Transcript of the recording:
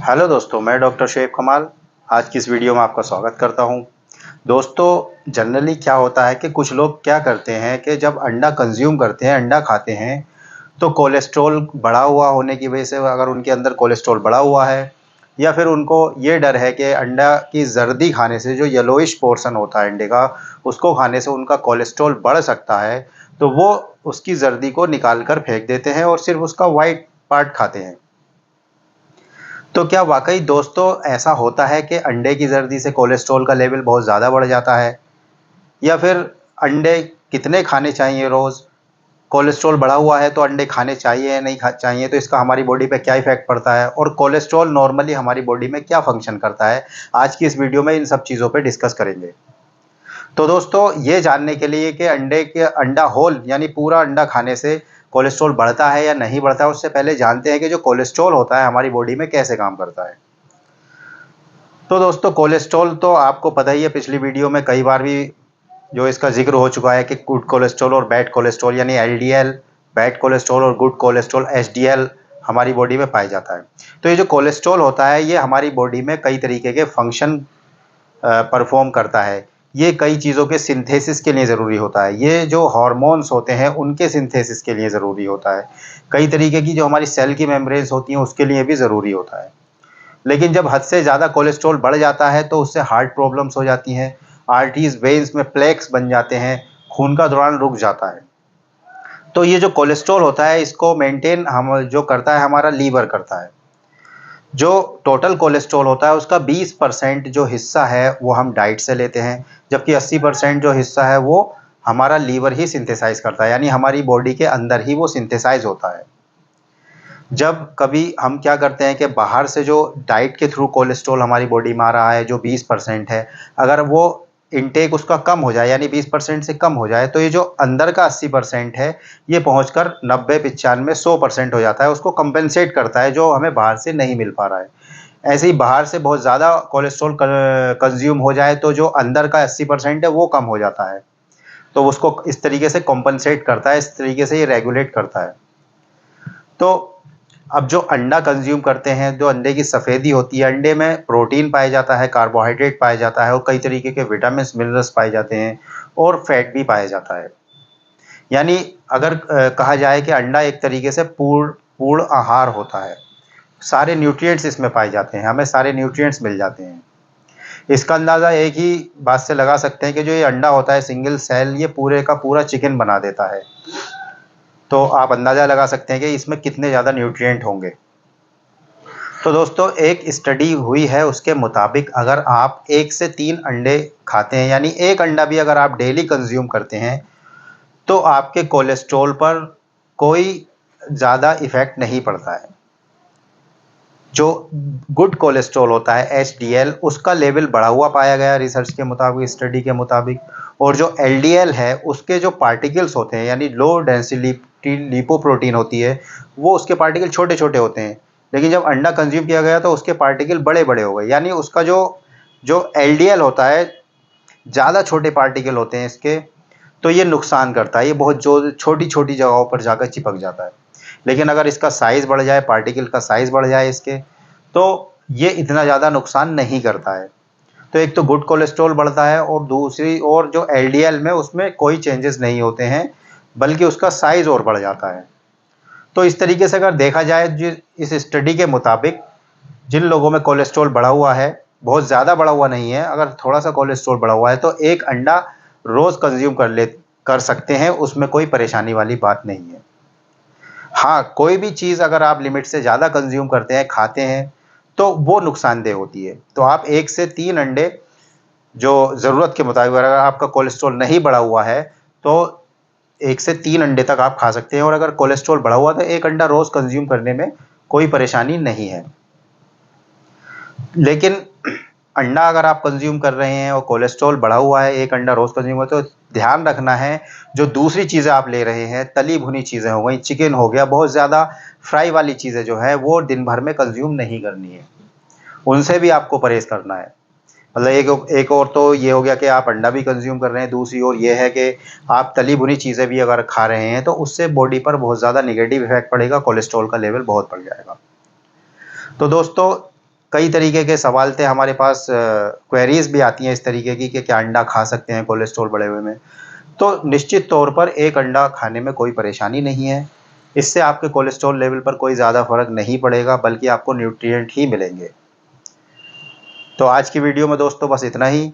Hello दोस्तों, मैं doctor Sheikh कमाल आज की इस वीडियो में आपका स्वागत करता हूं। दोस्तों, जनरली क्या होता है कि कुछ लोग क्या करते हैं कि जब अंडा कंज्यूम करते हैं, अंडा खाते हैं, तो कोलेस्ट्रॉल बढ़ा हुआ होने की वजह से अगर उनके अंदर कोलेस्ट्रॉल बढ़ा हुआ है या फिर उनको ये डर है कि अंडा की जर्दी खाने से जो येलोइश पोर्शन होता है अंडे का, उसको खाने से उनका कोलेस्ट्रॉल बढ़ सकता है, तो वो उसकी जर्दी को निकाल कर फेंक देते हैं और सिर्फ उसका वाइट पार्ट खाते हैं। तो क्या वाक़ई दोस्तों ऐसा होता है कि अंडे की ज़र्दी से कोलेस्ट्रॉल का लेवल बहुत ज़्यादा बढ़ जाता है? या फिर अंडे कितने खाने चाहिए रोज़? कोलेस्ट्रॉल बढ़ा हुआ है तो अंडे खाने चाहिए या नहीं चाहिए, तो इसका हमारी बॉडी पे क्या इफ़ेक्ट पड़ता है? और कोलेस्ट्रॉल नॉर्मली हमारी बॉडी में क्या फ़ंक्शन करता है? आज की इस वीडियो में इन सब चीज़ों पे डिस्कस करेंगे। तो दोस्तों, ये जानने के लिए कि अंडा होल यानी पूरा अंडा खाने से कोलेस्ट्रॉल बढ़ता है या नहीं बढ़ता है, उससे पहले जानते हैं कि जो कोलेस्ट्रॉल होता है हमारी बॉडी में कैसे काम करता है। तो दोस्तों, कोलेस्ट्रॉल तो आपको पता ही है, पिछली वीडियो में कई बार भी जो इसका ज़िक्र हो चुका है कि गुड कोलेस्ट्रॉल और बैड कोलेस्ट्रॉल यानी एलडीएल, बैड कोलेस्ट्रॉल और गुड कोलेस्ट्रॉल एचडीएल हमारी बॉडी में पाया जाता है। तो ये जो कोलेस्ट्रॉल होता है, ये हमारी बॉडी में कई तरीके के फंक्शन परफ़ॉर्म करता है। ये कई चीज़ों के सिंथेसिस के लिए ज़रूरी होता है। ये जो हार्मोन्स होते हैं, उनके सिंथेसिस के लिए ज़रूरी होता है। कई तरीके की जो हमारी सेल की मेम्ब्रेन्स होती हैं, उसके लिए भी ज़रूरी होता है। लेकिन जब हद से ज़्यादा कोलेस्ट्रॉल बढ़ जाता है तो उससे हार्ट प्रॉब्लम्स हो जाती हैं, आर्टरीज़, वेन्स में प्लेक्स बन जाते हैं, खून का दौरान रुक जाता है। तो ये जो कोलेस्ट्रॉल होता है, इसको मेंटेन हम जो करता है हमारा लीवर करता है। जो टोटल कोलेस्ट्रॉल होता है उसका 20% जो हिस्सा है वो हम डाइट से लेते हैं, जबकि 80% जो हिस्सा है वो हमारा लीवर ही सिंथेसाइज करता है, यानी हमारी बॉडी के अंदर ही वो सिंथेसाइज होता है। जब कभी हम क्या करते हैं कि बाहर से जो डाइट के थ्रू कोलेस्ट्रॉल हमारी बॉडी में आ रहा है जो 20% है, अगर वो इनटेक उसका कम हो जाए यानी 20% से कम हो जाए, तो ये जो अंदर का 80% है ये पहुंचकर 90, 95, 100% हो जाता है, उसको कंपेंसेट करता है जो हमें बाहर से नहीं मिल पा रहा है। ऐसे ही बाहर से बहुत ज़्यादा कोलेस्ट्रॉल कंज्यूम हो जाए तो जो अंदर का 80% है वो कम हो जाता है, तो उसको इस तरीके से कॉम्पनसेट करता है, इस तरीके से ये रेगुलेट करता है। तो अब जो अंडा कंज्यूम करते हैं, जो अंडे की सफ़ेदी होती है, अंडे में प्रोटीन पाया जाता है, कार्बोहाइड्रेट पाया जाता है और कई तरीके के विटामिन्स, मिनरल्स पाए जाते हैं और फैट भी पाया जाता है। यानी अगर कहा जाए कि अंडा एक तरीके से पूर्ण पूर्ण आहार होता है। सारे न्यूट्रिएंट्स इसमें पाए जाते हैं, हमें सारे न्यूट्रिएंट्स मिल जाते हैं। इसका अंदाज़ा एक ही बात से लगा सकते हैं कि जो ये अंडा होता है सिंगल सेल, ये पूरे का पूरा चिकन बना देता है। तो आप अंदाज़ा लगा सकते हैं कि इसमें कितने ज़्यादा न्यूट्रिएंट होंगे। तो दोस्तों, एक स्टडी हुई है, उसके मुताबिक अगर आप 1 से 3 अंडे खाते हैं, यानी एक अंडा भी अगर आप डेली कंज्यूम करते हैं, तो आपके कोलेस्ट्रॉल पर कोई ज़्यादा इफ़ेक्ट नहीं पड़ता है। जो गुड कोलेस्ट्रॉल होता है एचडीएल, उसका लेवल बढ़ा हुआ पाया गया रिसर्च के मुताबिक, स्टडी के मुताबिक। और जो एलडीएल है, उसके जो पार्टिकल्स होते हैं यानी लो डेंसिटी लिपोप्रोटीन होती है, वो उसके पार्टिकल छोटे-छोटे होते हैं। लेकिन जब अंडा कंज्यूम किया गया तो उसके पार्टिकल बड़े-बड़े हो गए, यानी उसका जो जो एलडीएल होता है, ज़्यादा छोटे पार्टिकल होते हैं इसके, तो ये नुकसान करता है, ये बहुत जो छोटी-छोटी जगहों पर जाकर चिपक जाता है। लेकिन अगर इसका साइज़ बढ़ जाए, पार्टिकल का साइज़ बढ़ जाए इसके, तो ये इतना ज़्यादा नुकसान नहीं करता है। तो एक तो गुड कोलेस्ट्रॉल बढ़ता है और दूसरी ओर जो एलडीएल में उसमें कोई चेंजेस नहीं होते हैं, बल्कि उसका साइज़ और बढ़ जाता है। तो इस तरीके से अगर देखा जाए, इस स्टडी के मुताबिक जिन लोगों में कोलेस्ट्रॉल बढ़ा हुआ है, बहुत ज़्यादा बढ़ा हुआ नहीं है, अगर थोड़ा-सा कोलेस्ट्रॉल बढ़ा हुआ है तो एक अंडा रोज़ कंज़्यूम कर सकते हैं, उसमें कोई परेशानी वाली बात नहीं है। हाँ, कोई भी चीज़ अगर आप लिमिट से ज़्यादा कंज़्यूम करते हैं, खाते हैं, तो वो नुकसानदेह होती है। तो आप 1 से 3 अंडे जो ज़रूरत के मुताबिक, अगर आपका कोलेस्ट्रॉल नहीं बढ़ा हुआ है, तो 1 से 3 अंडे तक आप खा सकते हैं, और अगर कोलेस्ट्रॉल बढ़ा हुआ है तो 1 अंडा रोज़ कंज़्यूम करने में कोई परेशानी नहीं है। लेकिन अंडा अगर आप कंज़्यूम कर रहे हैं और कोलेस्ट्रॉल बढ़ा हुआ है, 1 अंडा रोज़ कंज़्यूम हुआ, तो ध्यान रखना है, जो दूसरी चीज़ें आप ले रहे हैं, तली भुनी चीज़ें हो गई, चिकन हो गया, बहुत ज़्यादा फ्राई वाली चीज़ें जो है वो दिन भर में कंज़्यूम नहीं करनी है। उनसे भी आपको परहेज़ करना है। मतलब एक एक और तो ये हो गया कि आप अंडा भी कंज़्यूम कर रहे हैं, दूसरी ओर ये है कि आप तली भुनी चीज़ें भी अगर खा रहे हैं, तो उससे बॉडी पर बहुत ज़्यादा नेगेटिव इफ़ेक्ट पड़ेगा, कोलेस्ट्रॉल का लेवल बहुत बढ़ जाएगा। तो दोस्तों, कई तरीके के सवाल थे हमारे पास, क्वेरीज भी आती हैं इस तरीके की कि क्या अंडा खा सकते हैं कोलेस्ट्रॉल बढ़े हुए में। तो निश्चित तौर पर एक अंडा खाने में कोई परेशानी नहीं है। इससे आपके कोलेस्ट्रॉल लेवल पर कोई ज़्यादा फ़र्क नहीं पड़ेगा, बल्कि आपको न्यूट्रिएंट ही मिलेंगे। तो आज की वीडियो में दोस्तों बस इतना ही।